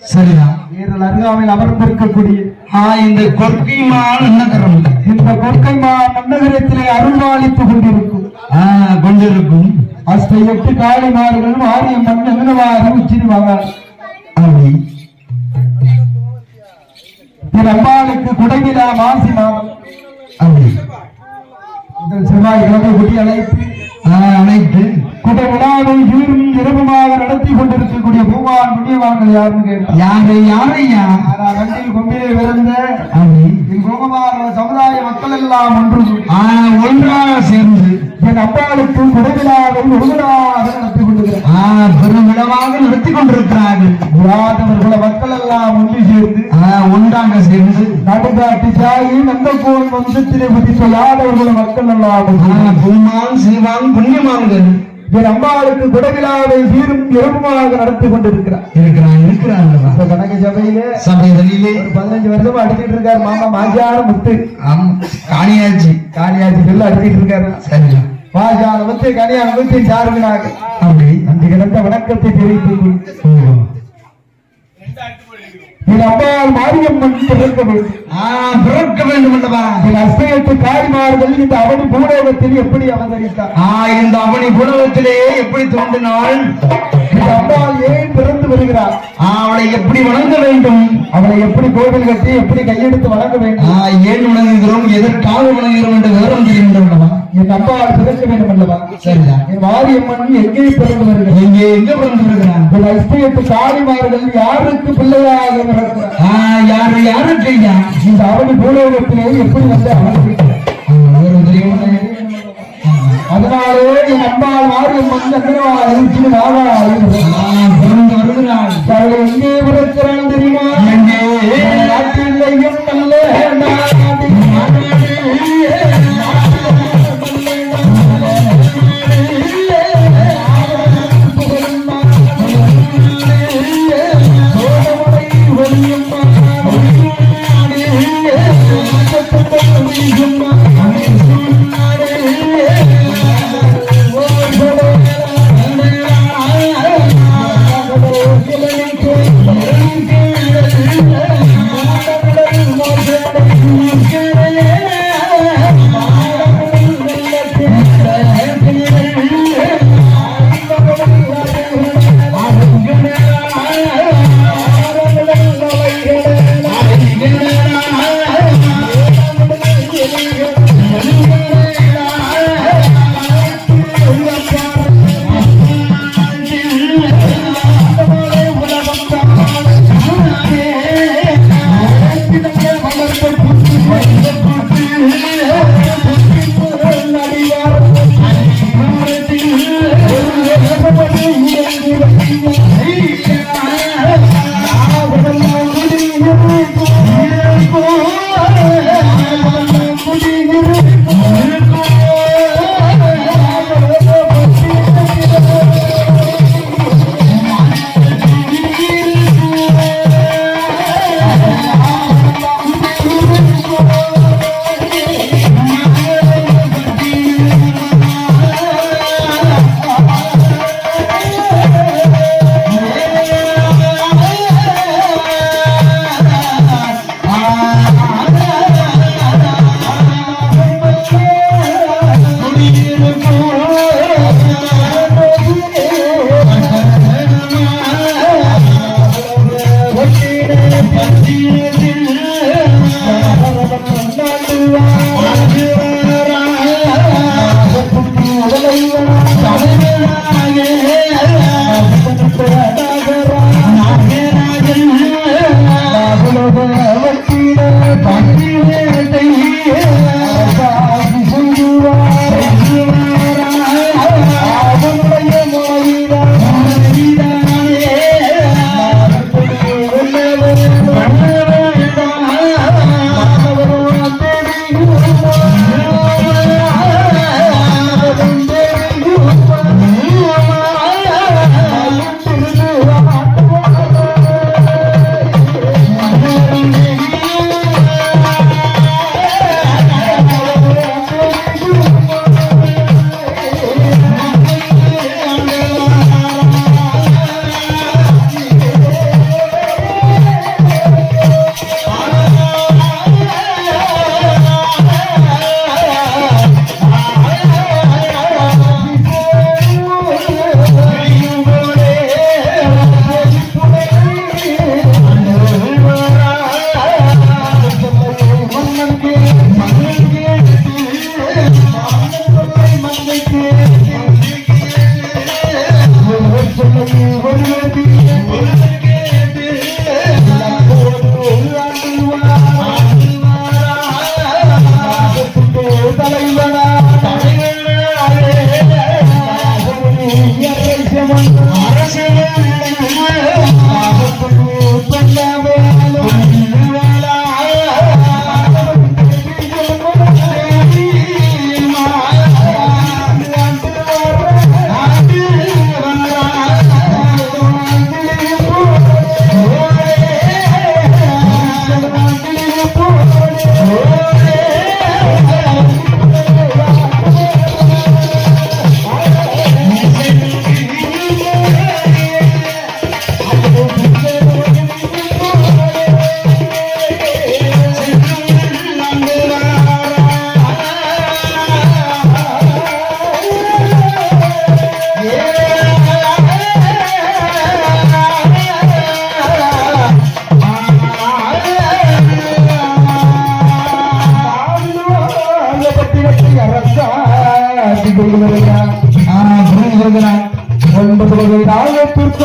சரிதான். ஏரல் அருகாமையில் அமர்ந்திருக்கக்கூடிய இந்த கொற்கைமா நன்னகரம், இந்த கொற்கைமா நன்னகரத்திலே அருள்வாளித்துக் கொண்டிருக்கும் அஷ்ட 8 காளிமார்களும் ஆரியம்மன் நங்கனவாரி உச்சிரிவாங்க. அப்படி திரு அம்பாளுக்கு குடவிழா மாசி மாதம் அப்படி முதல் செவ்வாய்க்கிழமை குடி அனைத்து குடவிழாவை வீரும் இரவுமாக நடத்தி கொண்டிருக்கக்கூடிய பூமான் புண்ணியவான்கள் யாருன்னு கேட்டார். யாரையா கண்டில் கொம்பிலே விருந்த கோபமான சமுதாய மக்கள் எல்லாம் ஒன்றாக சேர்ந்து என் அம்பாளுக்கு குடவிழாவை ஒருவராக நடத்தி கொண்டிருக்கிறார். பெருமிடமாக நடத்தி கொண்டிருக்கிறார்கள். யாதவர்கள மக்கள் எல்லாம் ஒன்று சேர்ந்து ஒன்றாக சேர்ந்து நடுகாட்டு சாயி நந்தகோன் வம்சத்திலே பதித்த யாதவர்கள மக்கள் எல்லாம் பூமான் சிவான் புண்ணியமான்கள் என் அம்பாளுக்கு குடவிழாவை சீரும் இரவுமாக நடத்தி கொண்டிருக்கிறார். கனக சபையிலே 15 வருஷமா அடிச்சிட்டு இருக்காரு மாமா மாஜான முத்து. காணியாச்சி சொல்லி அடிச்சிட்டு இருக்காரு. சரியா மாஜான முத்து கனியான முத்து சாருகிறாங்க. அப்படி அந்த கிடந்த வணக்கத்தை தெரிவித்து என் அம்பாள் மாரியம்மன் பிறக்க வேண்டும் அல்லவா? என் அஷ்டயத்து காரிமார்கள் இந்த அவனி பூலோகத்தில் எப்படி அவதரித்தார்? இந்த அவனி பூலோகத்திலே எப்படி தோன்றினாள்? இந்த அம்பாள் ஏன் பிறந்து வருகிறார்? அவளை எப்படி வணங்க வேண்டும்? அவளை எப்படி கோவில் கட்டி எப்படி கையெடுத்து வணங்க வேண்டும்? ஏன் வணங்குகிறோம், எதற்காக வணங்குகிறோம் என்று விவரம் தெரியும் அல்லவா? என் அம்பாள் பிறக்க வேண்டும் அல்லவா? சரிதான். என் மாரியம்மன் எங்கே பிறந்து வருகிறார்? எங்க பிறந்து வருகிறார்? இந்த அஷ்டயத்து காரிமார்கள் யாருக்கு பிள்ளையாக வருகிறார்? யாருக்கு இந்த அவனி பூலோகத்திலே எப்படி வந்து அவதரிக்கிறார்? அதனாலே என் அம்பாள் மாரியம்மன் அவளை எங்கே பிறக்கிறான் தெரியுமா? நாட்டிலையும் நல்ல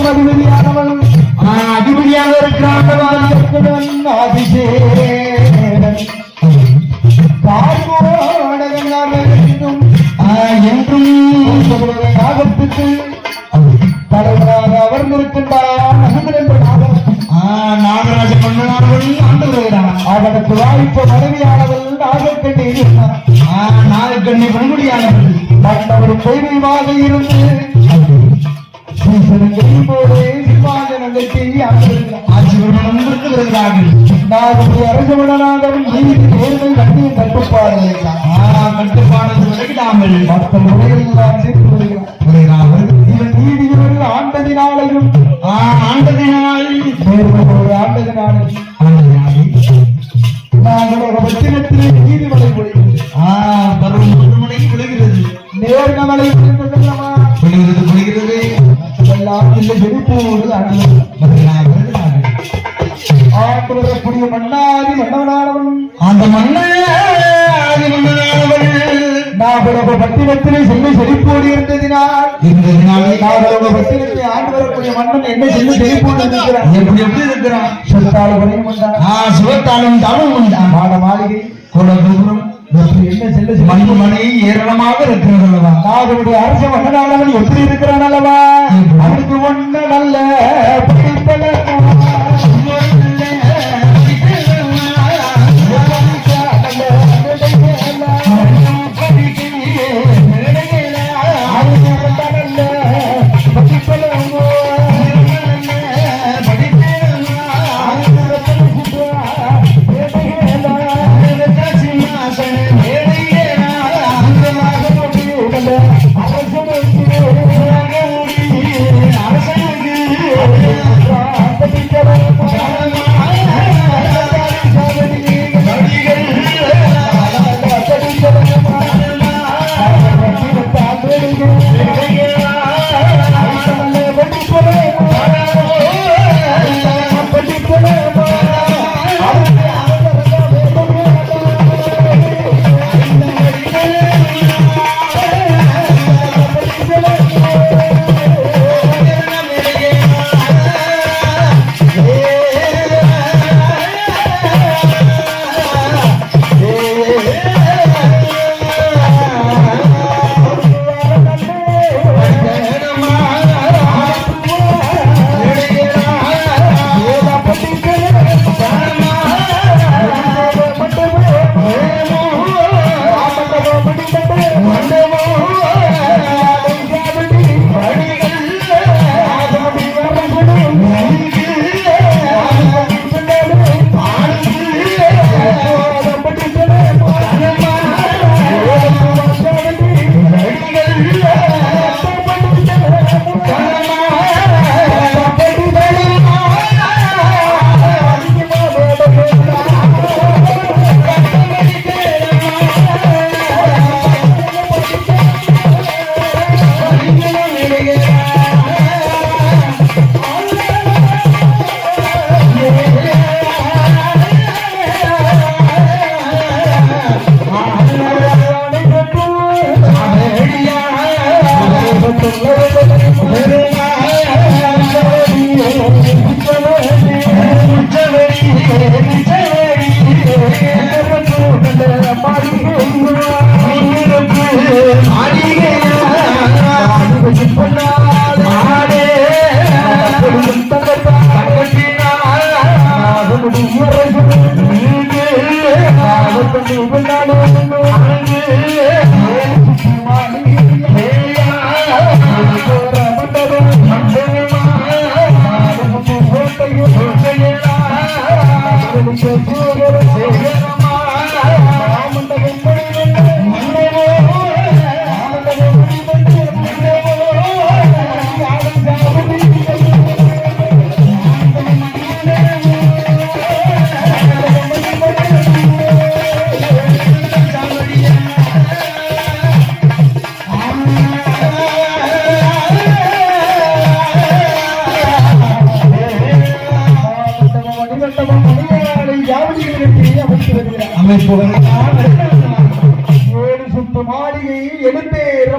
மண்டபம் அதிபதியானவன் அதிபதியாக இருக்கிறான் அதிசேரன் என்றும் நாகத்துக்கு தலைவராக அமர்ந்திருக்கின்றான் நாகராஜ மன்னனானவன் ஆண்டு வருகிறான். அவனுக்கு வாய்ப்பு மனைவியானவள் நாகக்கண்ணி நாகக்கண்ணி பண்புடியானவள் மன்னவர் தெய்வமாக இருந்து அரசமனாகவும் நீதி நேர்மை கண்ணியின் கட்டுப்பாடு விலகிடாமல் மற்ற முறைகளெல்லாம் சேர்த்து வருகிறார். இவன் நீதியோடு ஆண்டதினாலையும் ஆண்டதினால் நேர்மையோடு ஆண்டதினாலையும் நாங்கள் ஒரு வச்சினத்திலே நீதிமலை பொழிகிறது நேர்மலை பொழிகிறது எல்லாம் இல்லை வெடிப்போடு ஆண்டு வரக்கூடிய மன்னாதி மன்னவனானவன் அந்த மன்னாதி மன்னவனானவன் நாகலோக பட்டினத்திலே செல்ல செழிப்போடு இருந்ததினால் நாகலோக பட்டினத்தை ஆண்டு வரக்கூடிய மன்னன் என்ன செல்ல செழிப்போடு இருக்கிறான். எப்படி எப்படி இருக்கிறான்? சிவத்தாலும் சிவத்தாலும் தானும் உண்டான் மாட மாளிகை குலதூரம் என்ன செல்ல மணி மணி ஏராளமாக இருக்கிறது அல்லவா? நாகனுடைய அரச மன்னனானவன் எப்படி இருக்கிறான் அல்லவா? அவனுக்கு ஒண்ணு நல்ல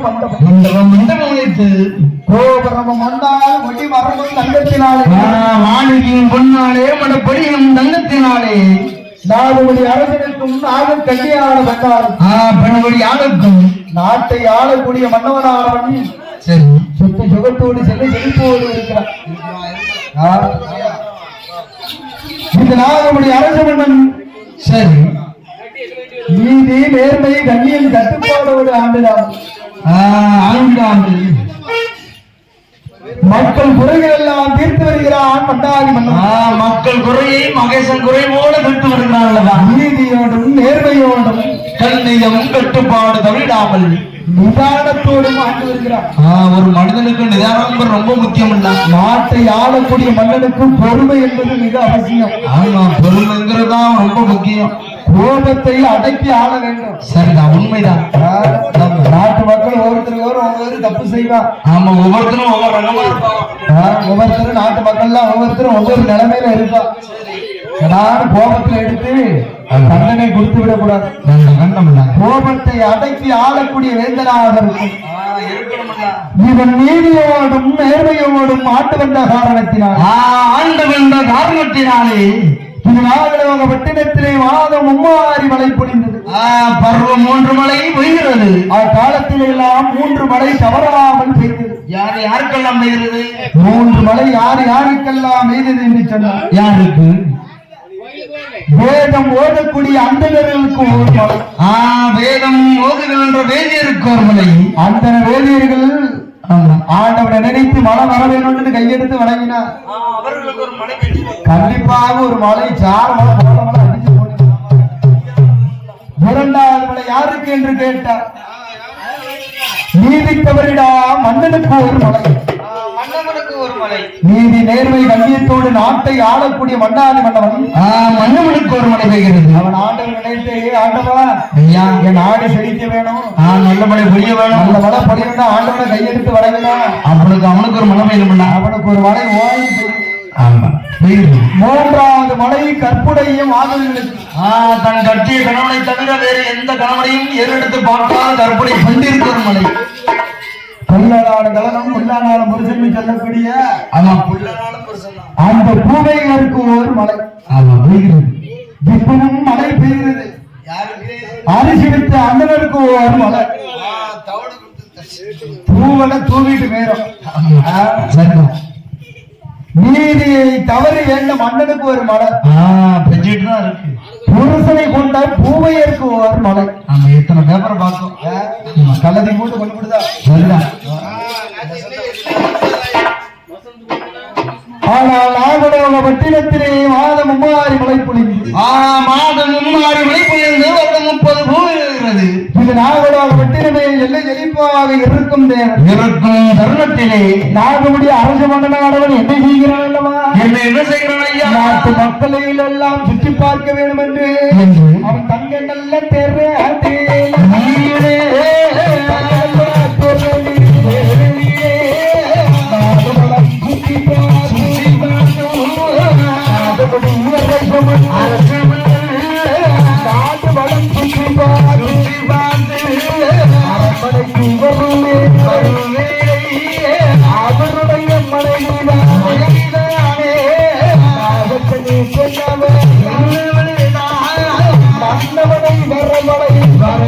மண்டபம் மண்டபம் வைத்து கோபுரம் மண்ணால் கொடி மரமும் தங்கத்தினாலே மாளிகையும் பொன்னாலே மடப்படியும் தங்கத்தினாலே நாடுபடி அரசனுக்கும் நாடு கல்யாண வந்தாலும் பெண்படி ஆளுக்கும் நாட்டை ஆளக்கூடிய மன்னவனானவன் சரி சுத்த சுகத்தோடு செல்ல செழிப்போடு இருக்கிறான் இந்த நாடுபடி அரச மன்னன் சரி நீதி நேர்மை கண்ணியம் கட்டுப்பாடோடு ஆண்டுதான் ஆண்டு மக்கள் குறைகள் எல்லாம் தீர்த்து வருகிறான் மன்னாதி மன்னன் மக்கள் குறையை மகேசன் குறைவோடு விட்டு வருகிறார்கள் நீதியோடும் நேர்மையோடும் கண்ணியம் கட்டுப்பாடு தவிடாமல் நிதானத்தோடும் ஆண்டு வருகிறான் ஒரு மனிதனுக்கு நிதானம் ரொம்ப முக்கியம் இல்ல நாட்டை ஆளக்கூடிய மன்னனுக்கு பொறுமை என்பது மிக அவசியம் ஆமா பொறுமைங்கிறதுதான் ரொம்ப முக்கியம் கோபத்தை அடக்கி ஆள வேண்டும் சரிதான் உண்மைதான் நாட்டு மக்கள் ஒவ்வொரு தப்பு செய்வான் ஆமா ஒவ்வொருத்தரும் ஒவ்வொரு ரகமா இருப்பான் ஒவ்வொருத்தரும் நாட்டு மக்கள்லாம் ஒவ்வொருத்தரும் ஒவ்வொரு நிலைமையில இருப்பான் ஏதாவது கோபத்துல எடுத்து தண்டனை கொடுத்து விடக்கூடாது கோபத்தை அடக்கி ஆளக்கூடிய வேந்தனாக இருக்கும் இவன் நீதியோடும் நேர்மையோடும் ஆண்டு வந்த காரணத்தினாலே பட்டினத்திலே மாதம் மும்மாறி மழை பொழிந்தது பருவம் 3 மழை பெய்கிறது அக்காலத்திலே எல்லாம் 3 மழை தவறாமல் பெய்தது யாருக்கெல்லாம் பெய்கிறது 3 மழை யாருக்கெல்லாம் பெய்தது என்று சொன்னார் யாருக்கு வேதம் ஓதக்கூடிய அந்தணர்களுக்கு ஒரு மலை வேதம் ஓதுகின்ற வேதியருக்கு ஒரு மலை அந்த வேதியர்கள் ஆண்டவனை நினைத்து மழை வர வேண்டும் என்று கையெடுத்து வணங்கினார் கண்டிப்பாக ஒரு மலை சார் மலை அடிச்சு போட்டு 2வது மலை யாருக்கு என்று கேட்டார் நீதி தவறிடா மன்னனுக்கு ஒரு மலை நீதி நேர்மை கண்ணியத்தோடு நாட்டை ஆளக்கூடிய மன்னாதி மன்னவன் மன்னவனுக்கு ஒரு மழை பெய்கிறது அவன் ஆண்டவன் நினைத்து ஆண்டவா என் நாடு செழிக்க வேணும் நல்ல மழை பொழிய வேணும் நல்ல மழை பொழியணும் ஆண்டவனை கையெடுத்து வணங்கினா அவனுக்கு ஒரு மழை பெய்யணும்னா அவனுக்கு ஒரு மழை ஓய்வு ஆமா 3வது மலை கற்புடையும் ஆதரவுகளுக்கு தன் கட்டிய கணவனை தவிர வேறு எந்த கணவனையும் ஏறெடுத்து பார்க்காத கற்புடை கொண்டிருக்கிற மலை புல்லானாலும் கலனம் புல்லானாலும் புருஷன் சொல்லக்கூடிய அந்த பூவைகளுக்கு ஒரு மலை இப்பவும் மழை பெய்கிறது அரிசி வித்த அண்ணனுக்கு ஒரு மலை பூவனை தூவிட்டு மேலும் நீதியை தவறி வேண்ட மன்னனுக்கு ஒரு மலை இருக்கு புருஷனை கொண்ட பூவையருக்கு ஒரு மலை எத்தனை பேப்பரை பார்க்கும் கலதி போட்டு கொண்டு கொடுத்தா சரிதான் ஆனால் நாகடோக பட்டினத்திலே மாதம் மும்மாறி மழை பொழிந்தது மாதம் மும்மாறி மழை பொழிந்து வருடம் 30 பூ இருக்கிறது இது நாகடோக பட்டினமே எல்லை செழிப்பாக இருக்கும் தருணத்திலே நாகமுடி அரசு மன்னனானவன் என்ன செய்கிறான் அல்லவா என்ன செய்கிறான் ஐயா நாட்டு மக்களை எல்லாம் சுற்றி பார்க்க வேண்டும் என்று அவன் தங்க நல்ல தெரு அவருடைய மனைவிதானே மன்னவனை வரவழைத்தார்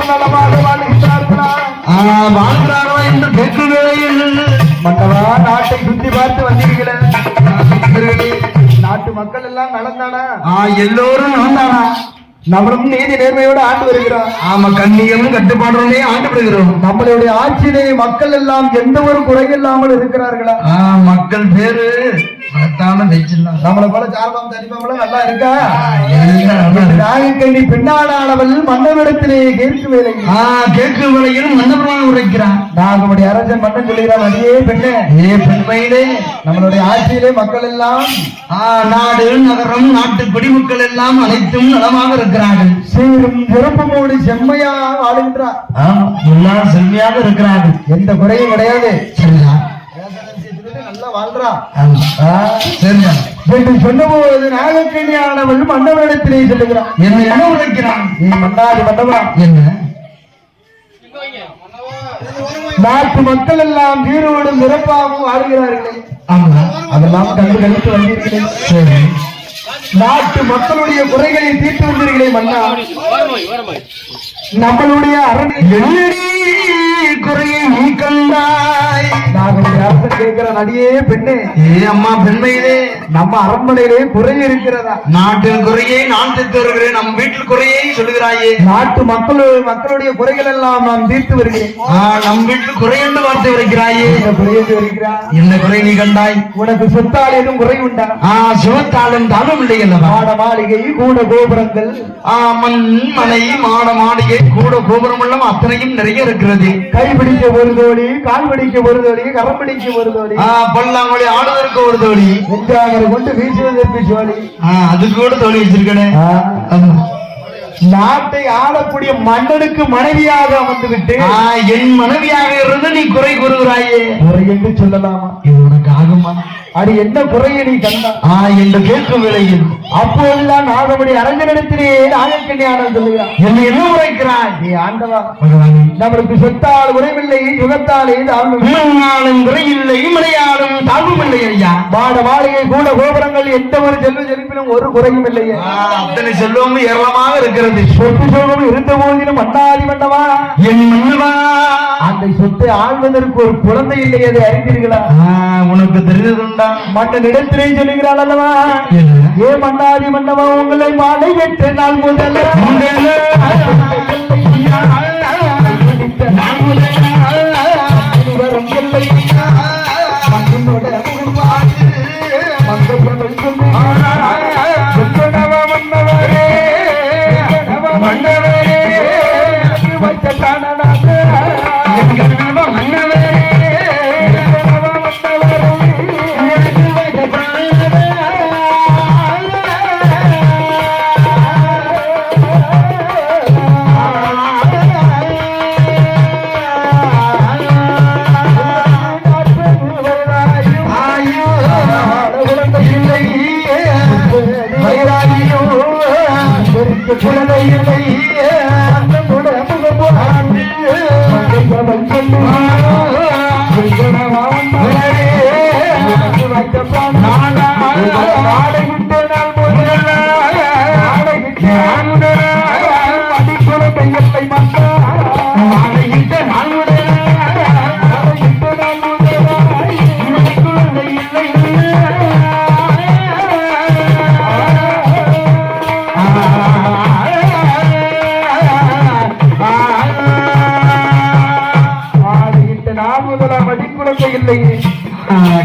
எல்லோரும் நலமாக வாழ்கிறார்களா? வாழ்கிறாரோ என்று கேட்கும் வேளையில் மன்னவா, நாட்டை சுத்தி பார்த்து வந்தீர்களே, நாட்டு மக்கள் எல்லாம் நலந்தானா? எல்லோரும் நலந்தானா? நம்மளும் நீதி நேர்மையோடு ஆண்டு வருகிறோம். ஆமா, கண்ணியமும் கட்டுப்பாடுகளே ஆண்டு விடுகிறோம். நம்மளுடைய ஆட்சியிலே மக்கள் எல்லாம் எந்த ஒரு குறையில்லாமல் இருக்கிறார்களா? மக்கள் பேரு நம்மளை போல சார்பம் தனிப்பம் நல்லா இருக்கா? நாகக்கண்ணி பெண்ணானவள் மன்னவிடத்திலே கேட்கும் வேலை கேட்கும் வேலையில் மன்னபுரம் உரைக்கிறான். நாகமுடைய அரசன் மன்னன் சொல்லுகிறான், அடியே பெண்ணே, பெண்மையிலே நம்மளுடைய ஆட்சியிலே மக்கள் எல்லாம் நாடு நகரம் நாட்டு குடிமக்கள் எல்லாம் அனைத்தும் நலமாக இருக்கிறார்கள். சீரும் சிறப்புமோடு செம்மையா வாழ்கின்றார். எல்லாரும் செம்மையாக இருக்கிறார்கள், எந்த குறையும் கிடையாது. சரியா? நல்லா வாழ்றா. சரியா? சொன்னபோது நாகக்கண்ணியானவள் மன்னவரிடத்திலே சொல்லுகிறான், என்ன உரைக்கிறான்? நீ மன்னாதி மன்னவா, என்ன நாட்டு மக்கள் எல்லாம் வீரோடும் சிறப்பாகவும் வாழ்கிறார்களே, அதெல்லாம் கண்டு கழித்து வந்தீர்களே. சரி, நாட்டு மக்களுடைய குறைகளை தீர்த்து வந்தீர்களே மன்னா. நம்மளுடைய குறையை நீ கண்டாய். நாங்களுடைய அரசன் கேட்கிற நடிகே பெண்ணே, அம்மா பெண்மையிலே நம்ம அரண்மனையிலே குறை இருக்கிறதா? நாட்டின் குறையை நான் தீர்த்து வருகிறேன், நம் வீட்டில் குறையை சொல்லுகிறாயே. நாட்டு மக்களுடைய குறைகள் எல்லாம் நாம் தீர்த்து வருகிறேன். நம் வீட்டில் குறை என்று வார்த்தை வருகிறாயே. என்ன குறை நீ கண்டாய்? உனக்கு சொத்தால் ஏதும் குறை உண்டா? சிவத்தாலும் தானும் இல்லை. மாட மாளிகை கூட கோபுரங்கள், மண் மனை மாட மாளிகை கூட கோபுரம் எல்லாம் அத்தனையும் நிறைய இருக்கிறது. கைபிடிக்க ஒரு தோழி, கால் பிடிக்க ஒரு தோழி, கரம் பிடிக்க ஒரு தோழி, பல்லாங்குழி ஆடுவதற்கு ஒரு தோழி, வெஞ்சாங்கரை கொண்டு வீசுவதற்கு சோழி, அது கூட தோழி வச்சிருக்கேன். நாட்டை ஆளக்கூடிய மன்னனுக்கு மனைவியாக வந்துவிட்டு என் மனைவியாக இருந்து நீ குறை கூறுகிறாயே. குறை என்று சொல்லலாமா? இது உனக்கு ஆகுமா? அது என்ன குறையை நீ கண்டா என்று கேட்கும் வேளையில் அப்போதுதான் நாகமுடைய அரசனிடத்திலே நாகக்கண்ணியானவன் சொல்லுகிறான், என்ன உரைக்கிறாய்? நீ ஆண்டவா, நம்மளுக்கு சொத்தால் உரைவில்லை, சுகத்தாலே தாழ்வும் குறையில்லை, மலையாளும் தாழ்வும் இல்லை ஐயா. மாட மாளிகை கூட கோபுரங்கள் எந்த ஒரு செல்வ செழிப்பிலும் ஒரு குறையும் இல்லையே. அத்தனை செல்வமும் ஏராளமாக இருக்கிறது. சொத்து சோகம் இருந்த போதிலும் மன்னாதி மன்னவா, என் மன்னவா, அந்த சொத்தை ஆள்வதற்கு ஒரு குழந்தை இல்லை, அதை அறிந்தீர்களா? உனக்கு தெரிந்ததுண்டா? மன்னன் இடத்திலே சொல்லுகிறாள் அல்லவா, ஏ மன்னாதி மன்னவா, உங்களை மாலை வெற்ற நாள் முதல்ல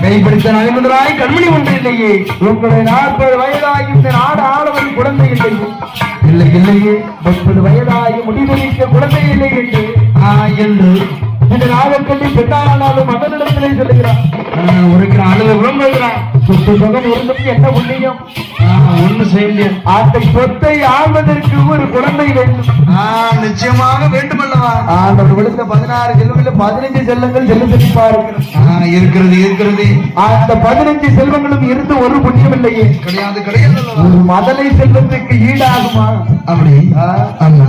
கைப்பிடித்த நகைமுதலாய் கண்மணி ஒன்று இல்லையே. உங்களை 40 வயதாகி இந்த நாடு ஆளவன் குழந்தை இல்லையே. இல்லை இல்லையே. 30 வயதாகி முடிவெடுக்க குழந்தை இல்லை என்று இந்த நாகக்கண்ணி பெண்ணானாலும் மன்னனிடத்திலே சொல்லுகிறான். ஒரு அழுத விளம்புகிறான். சொத்து சொகம் இருந்தும் என்ன புண்ணியம்? ஒண்ணு செய்ய அந்த சொத்தை ஆள்வதற்கு ஒரு குழந்தை வேண்டும். நிச்சயமாக வேண்டும் அல்லவா? ஆண்டவர் விழுந்த 16 செல்வங்கள் 15 செல்வங்கள் செல்ல செழிப்பா இருக்கிறது. அந்த 15 செல்வங்களும் இருந்து ஒரு புண்ணியம் இல்லையே. கிடையாது. ஒரு மதலை செல்வத்துக்கு ஈடாகுமா? அப்படி ஆமா.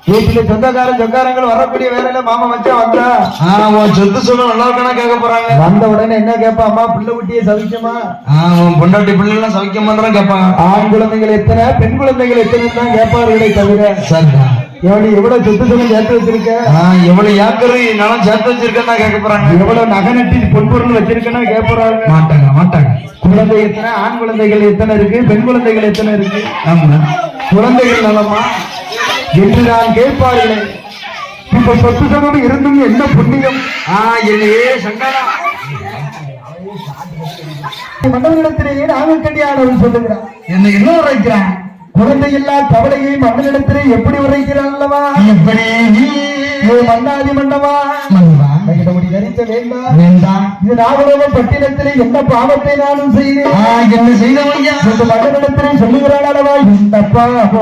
வீட்டுல சொந்தக்காரங்கள் வரக்கூடிய வேலையில மாமா வச்சா வந்தா உன் சொத்து சொல்ல நல்லா இருக்கானா கேட்க போறாங்க. வந்த உடனே என்ன கேட்பா? அம்மா பிள்ளை குட்டியே சவிக்கமா? உன் பொண்டாட்டி பிள்ளை எல்லாம் சவிக்கமான்னு கேட்பாங்க. ஆண் குழந்தைகள் எத்தனை, பெண் குழந்தைகள் எத்தனை தான் கேட்பார்களே தவிர சரிதான் எவ்வளவு சொத்து சொல்லம் சேர்த்து வச்சிருக்க, எவ்வளவு ஏக்கரு நிலம் சேர்த்து வச்சிருக்கா கேட்க போறாங்க. எவ்வளவு நகை நட்டி பொன்பொருள் வச்சிருக்கேன்னா கேட்பாங்க. மாட்டாங்க. குழந்தை எத்தனை, ஆண் குழந்தைகள் எத்தனை இருக்கு, பெண் குழந்தைகள் எத்தனை இருக்கு, ஆமா குழந்தைகள் நலமா என்று நான் கேட்பார்களே. இப்ப சொத்து சொல்லம் இருந்தும் என்ன புண்ணியம்? என்னையே சங்கடா மன்னனிடத்திலேயே நாங்கள் கண்டியானவன் சொல்லுகிறான். என்னை என்ன உரைக்கிறான்? குழந்தை இல்லா கவலையை மன்னனிடத்திலே எப்படி உரைக்கிறான் அல்லவா? எப்படி மன்னாதி மன்னவா தரித்த வேண்டாம். இது நாகலோக பட்டினத்திலே என்ன பாவத்தை நானும் செய்தேன், என்ன செய்தவங்க இந்த மன்னனிடத்திலே சொல்லுகிறான் அல்லவா? இந்த பாவம்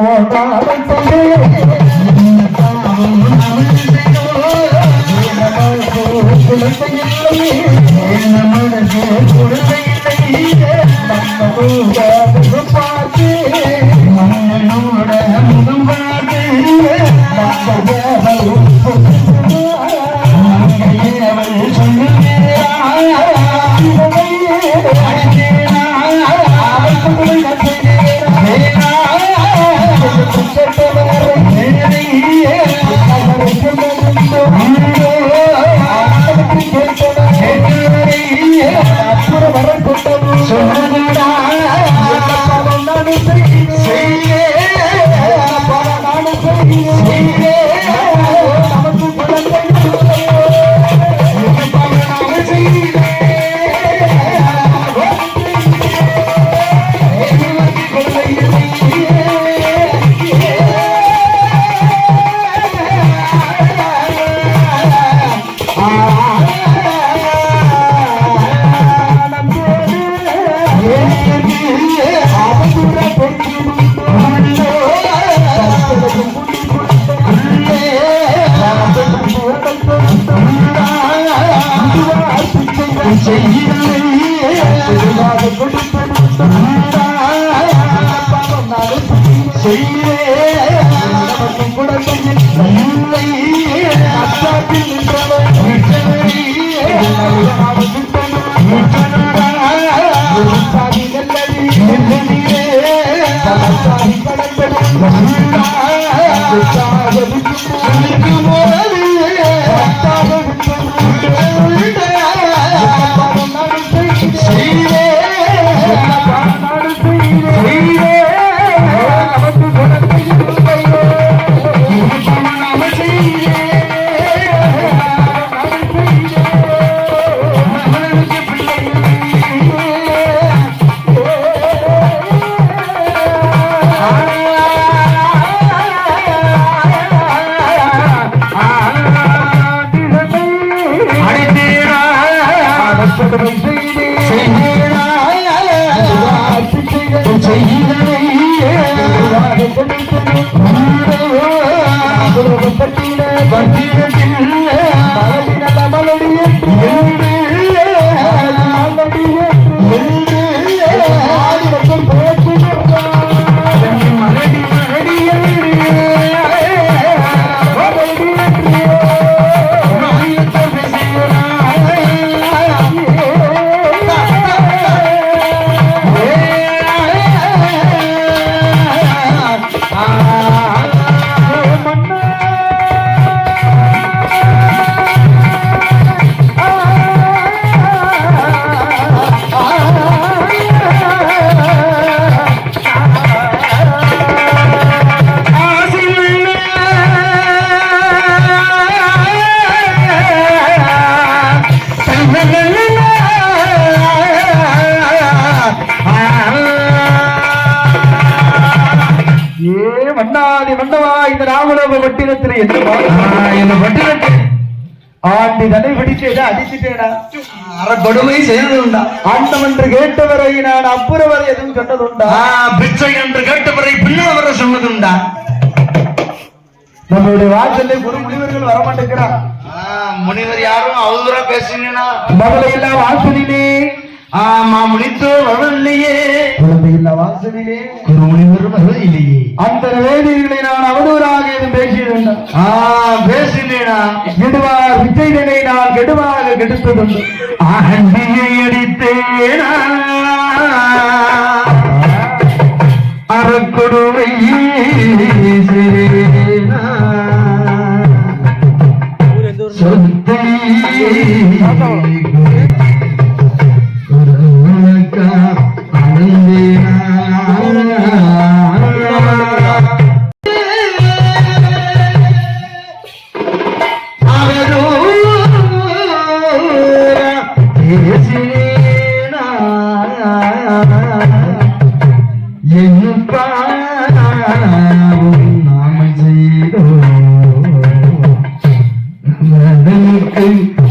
ஆண்டி தலை பிடிச்சேடா, அடிச்சுட்டேடா, கொடுமை செய்ததுண்டா? ஆண்டம் என்று கேட்டவரை நான் அப்புறவரை எதுவும் சொன்னதுண்டா? பிச்சை என்று கேட்டவரை பின்னவரை சொன்னதுண்டா? நம்மளுடைய வாசல்ல குரு முனிவர்கள் வரமாட்டேங்கிறான். முனிவர் யாரும் அவதூறா பேசினா மகளை இல்லா வாசலிலே முடித்து வரவில்லையே, குழந்தை இல்லா வாசலிலே குரு முனிவர் வரவில்லையே. அந்த வேதிகளை நான் அவதூறாக எதுவும் பேசியதுண்டா? பேசினேனா கெடுவார் விஜயனை நான் கெடுவாக கெடுத்ததுண்டு ஆண்டியை அடித்தேனா அறக்கொடுவை சொத்தை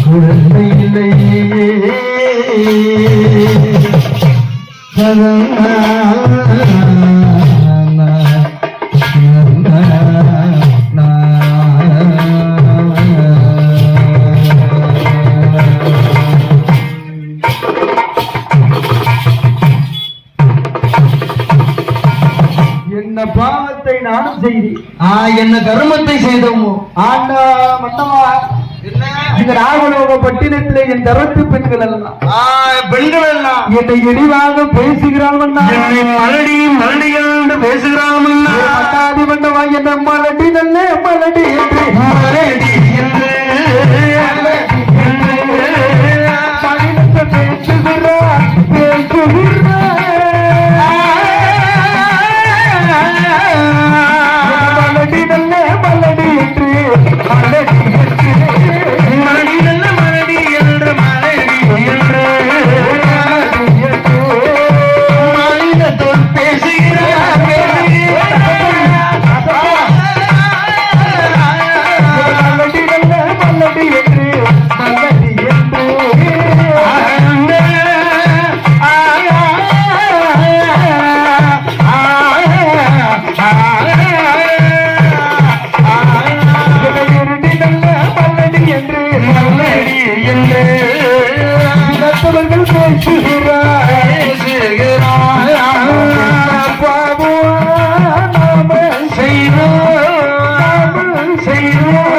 குழந்தை என்ன பாவத்தை நானும் செய்தேன் என்ன கருமத்தை செய்தோமோ ஆண்டா மன்னவா இந்த நாகலோக பட்டினத்திலே என் தரத்து பெண்கள் எல்லாம் பெண்கள் எல்லாம் என்னை இழிவாக பேசுகிறாள் என்னை மலடி மலடிகள் என்று பேசுகிறாள் மன்னாதி மன்னவா என்ன மலடி நல்ல மலடி என்று மலடி என்று பேசுகிறார் பேசுகிறார் மலடி நல்ல மலடி என்று மலடி செய்வோம்